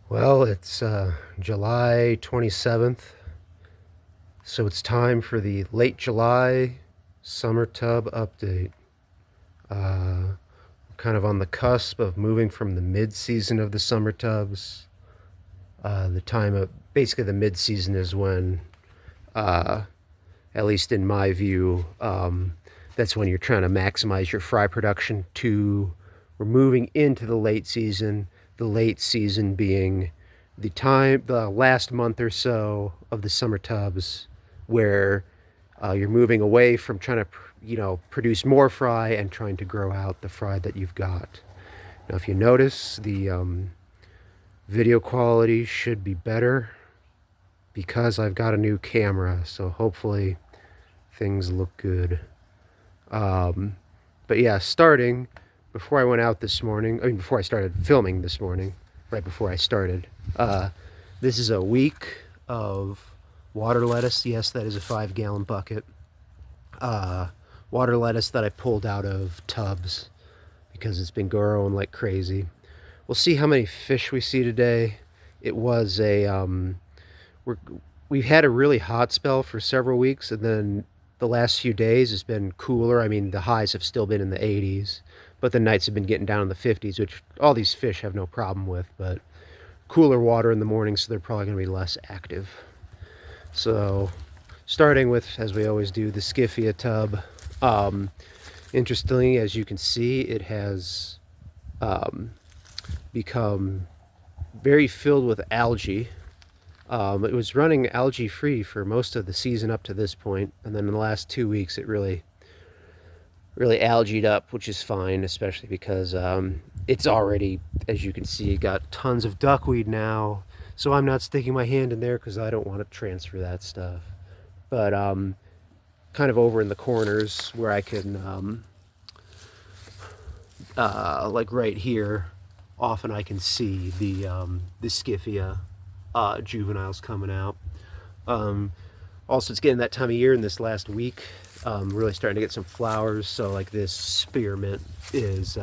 Well, it's July 27th, so it's time for the late July summer tub update. We're kind of on the cusp of moving from the mid-season of the summer tubs. The time of basically the mid-season is when, at least in my view, that's when you're trying to maximize your fry production. We're moving into the late season. The late season being the last month or so of the summer tubs, where you're moving away from trying to, produce more fry and trying to grow out the fry that you've got. Now, if you notice, the video quality should be better because I've got a new camera, so hopefully things look good. But yeah, before I went out this morning, before I started filming this morning, right before I started, this is a week of water lettuce. Yes, that is a 5-gallon bucket. Water lettuce that I pulled out of tubs because it's been growing like crazy. We'll see how many fish we see today. It was we've had a really hot spell for several weeks, and then the last few days has been cooler. I mean, the highs have still been in the 80s, but the nights have been getting down in the 50s, which all these fish have no problem with, but cooler water in the morning, so they're probably going to be less active. So, starting with, as we always do, the Skiffia tub. Interestingly, as you can see, it has become very filled with algae. It was running algae free for most of the season up to this point, and then in the last 2 weeks it really algaed up, which is fine, especially because it's already, as you can see, got tons of duckweed now. So I'm not sticking my hand in there because I don't want to transfer that stuff. But kind of over in the corners where I can, like right here, often I can see the Skiffia juveniles coming out. Also, it's getting that time of year in this last week. Really starting to get some flowers. So like this spearmint is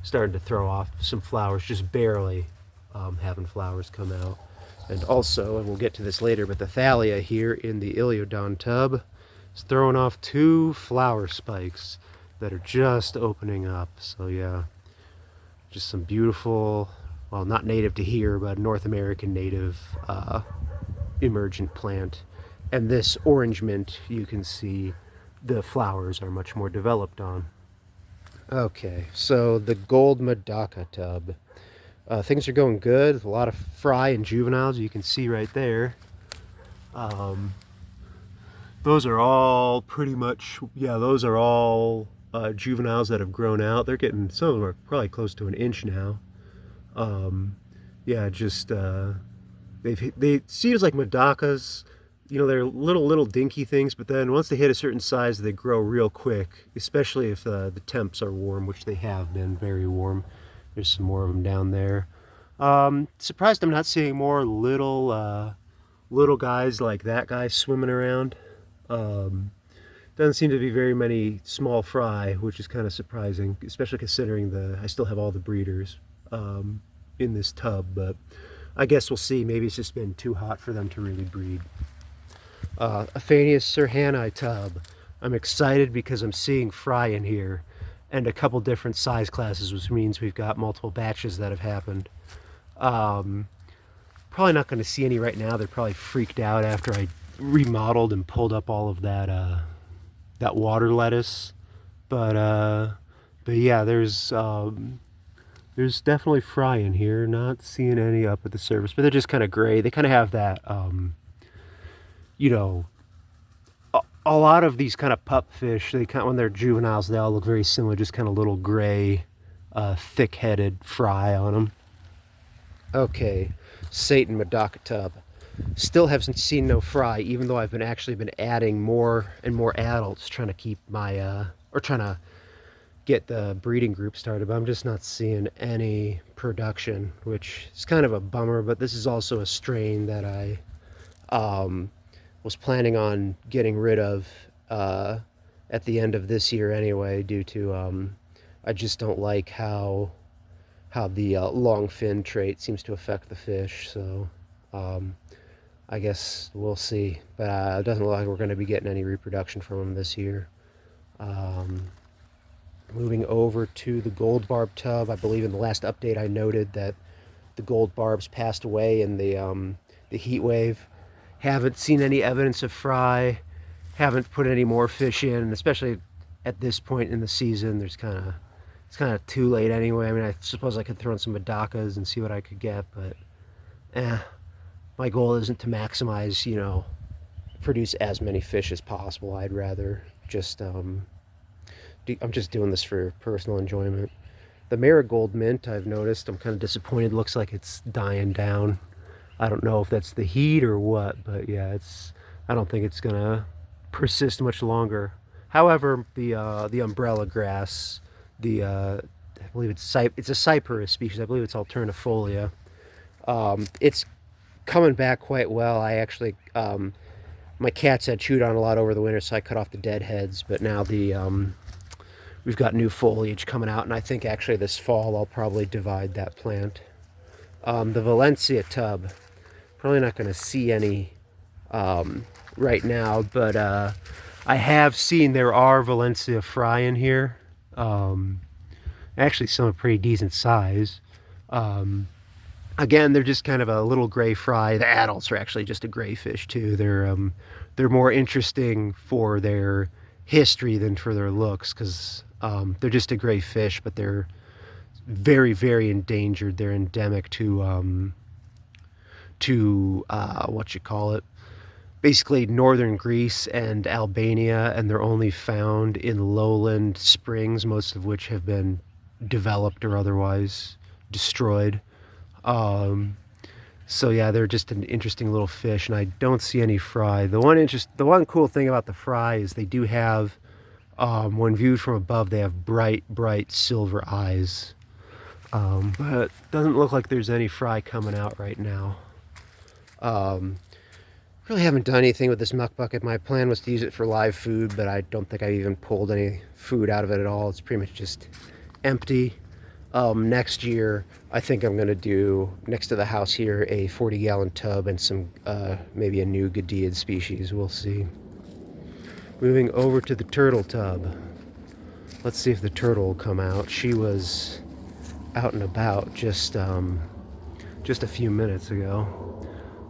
starting to throw off some flowers, just barely having flowers come out. And also, and we'll get to this later, but the thalia here in the Iliodon tub is throwing off 2 flower spikes that are just opening up. So yeah, just some beautiful, well, not native to here, but North American native emergent plant. And this orange mint, you can see the flowers are much more developed on. Okay, so the gold Madaka tub. Things are going good. A lot of fry and juveniles, you can see right there. Those are all pretty much, yeah, those are all juveniles that have grown out. They're getting, some of them are probably close to an inch now. Yeah, just they seems like Madakas, they're little dinky things, but then once they hit a certain size, they grow real quick, especially if the temps are warm, which they have been very warm. There's some more of them down there. Surprised I'm not seeing more little guys like that guy swimming around. Doesn't seem to be very many small fry, which is kind of surprising, especially considering I still have all the breeders in this tub, but I guess we'll see. Maybe it's just been too hot for them to really breed. Aphanius serhanii tub. I'm excited because I'm seeing fry in here and a couple different size classes, which means we've got multiple batches that have happened. Probably not going to see any right now. They're probably freaked out after I remodeled and pulled up all of that water lettuce. But yeah, there's definitely fry in here. Not seeing any up at the surface, but they're just kind of gray. They kind of have that, a lot of these kind of pup fish, when they're juveniles, they all look very similar, just kind of little gray, thick-headed fry on them. Okay, Satan Madaka tub. Still haven't seen no fry, even though I've been adding more and more adults, trying to keep trying to get the breeding group started, but I'm just not seeing any production, which is kind of a bummer. But this is also a strain that I was planning on getting rid of at the end of this year anyway, due to I just don't like how how the long fin trait seems to affect the fish. So I guess we'll see. But it doesn't look like we're going to be getting any reproduction from them this year. Moving over to the gold barb tub, I believe in the last update I noted that the gold barbs passed away in the heat wave. Haven't seen any evidence of fry. Haven't put any more fish in, especially at this point in the season. It's kind of too late anyway. I mean, I suppose I could throw in some Madakas and see what I could get, but my goal isn't to maximize, produce as many fish as possible. I'd rather just I'm just doing this for personal enjoyment. The marigold mint, I've noticed, I'm kind of disappointed. Looks like it's dying down. I don't know if that's the heat or what, but yeah, I don't think it's gonna persist much longer. However, the umbrella grass, I believe it's a cyperus species. I believe it's alternifolia. It's coming back quite well. I actually my cats had chewed on a lot over the winter, so I cut off the dead heads. But now we've got new foliage coming out, and I think actually this fall I'll probably divide that plant. The Valencia tub, probably not going to see any right now, but I have seen there are Valencia fry in here. Actually, some are pretty decent size. Again, they're just kind of a little gray fry. The adults are actually just a gray fish too. They're more interesting for their history than for their looks, because they're just a gray fish, but they're very, very endangered. They're endemic to what you call it, basically northern Greece and Albania, and they're only found in lowland springs, most of which have been developed or otherwise destroyed. So yeah, they're just an interesting little fish, and I don't see any fry. The one cool thing about the fry is they do have, when viewed from above, they have bright, bright silver eyes. But it doesn't look like there's any fry coming out right now. Really haven't done anything with this muck bucket. My plan was to use it for live food, but I don't think I even pulled any food out of it at all. It's pretty much just empty. Next year, I think I'm going to do, next to the house here, a 40-gallon tub and some, maybe a new Gadiid species. We'll see. Moving over to the turtle tub. Let's see if the turtle will come out. She was out and about just a few minutes ago.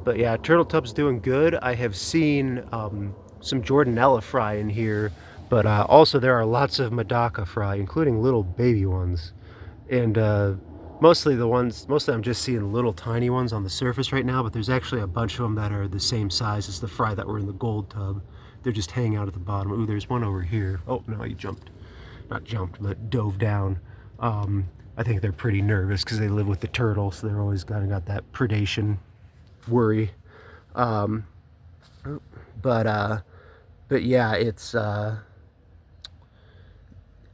But yeah, turtle tub's doing good. I have seen some Jordanella fry in here, but also there are lots of Madaka fry, including little baby ones. And most of them I'm just seeing little tiny ones on the surface right now, but there's actually a bunch of them that are the same size as the fry that were in the gold tub. They're just hanging out at the bottom. Ooh, there's one over here. Oh, no, he jumped. Not jumped, but dove down. I think they're pretty nervous because they live with the turtle, so they're always kind of got that predation worry. But yeah, it's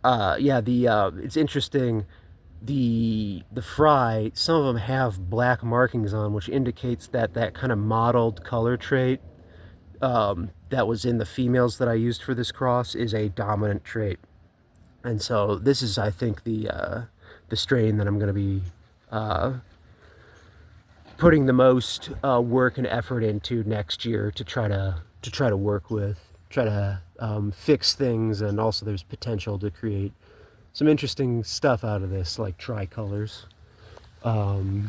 it's interesting. The fry, some of them have black markings on, which indicates that kind of mottled color trait that was in the females that I used for this cross is a dominant trait. And so this is, I think, the strain that I'm going to be putting the most work and effort into next year to try to work with, try to fix things, and also there's potential to create some interesting stuff out of this, like tricolors. It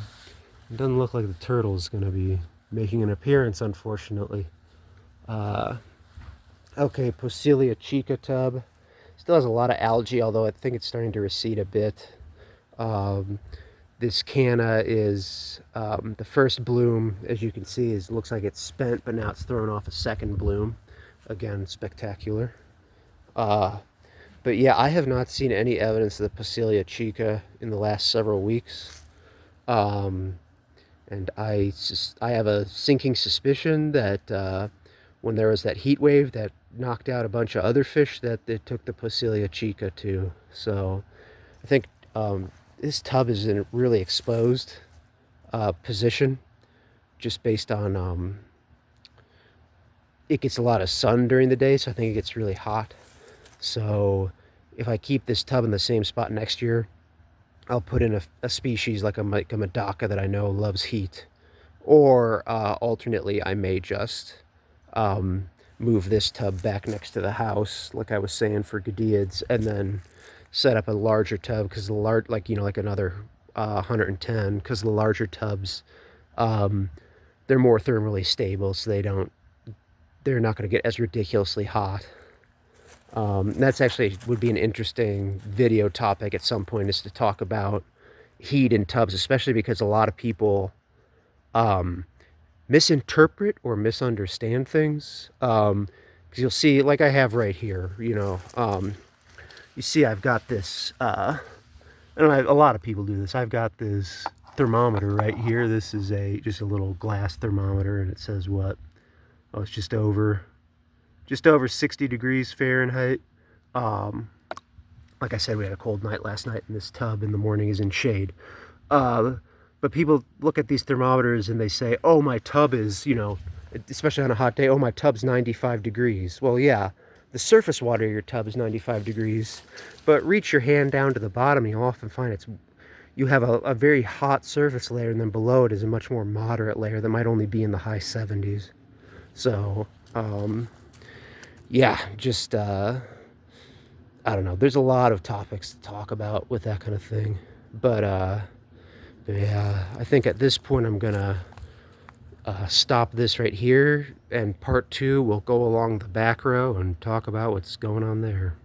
doesn't look like the turtle is going to be making an appearance, unfortunately. Okay, Poecilia chica tub. Still has a lot of algae, although I think it's starting to recede a bit. This canna is, the first bloom, as you can see, looks like it's spent, but now it's throwing off a second bloom. Again, spectacular. But yeah, I have not seen any evidence of the Poecilia chica in the last several weeks. And I have a sinking suspicion that when there was that heat wave that knocked out a bunch of other fish, that it took the Poecilia chica too. So I think this tub is in a really exposed position, just based on it gets a lot of sun during the day, so I think it gets really hot. So if I keep this tub in the same spot next year, I'll put in a species like a Medaka that I know loves heat. Or alternately, I may just move this tub back next to the house, like I was saying for Gadiads, and then set up a larger tub because the large, like like another 110, because the larger tubs, they're more thermally stable, so they're not going to get as ridiculously hot. That's actually would be an interesting video topic at some point, is to talk about heat in tubs, especially because a lot of people misinterpret or misunderstand things. Because you'll see, like I have right here, you see I've got this, and a lot of people do this. I've got this thermometer right here. This is just a little glass thermometer, and it says what? Oh, it's just over 60 degrees Fahrenheit. Like I said, we had a cold night last night, and this tub in the morning is in shade. But people look at these thermometers and they say, oh, my tub is, especially on a hot day, oh, my tub's 95 degrees. Well, yeah, the surface water of your tub is 95 degrees, but reach your hand down to the bottom, you'll often find you have a very hot surface layer, and then below it is a much more moderate layer that might only be in the high 70s. So, yeah, just, I don't know. There's a lot of topics to talk about with that kind of thing. But yeah, I think at this point I'm going to stop this right here. And part 2, we'll go along the back row and talk about what's going on there.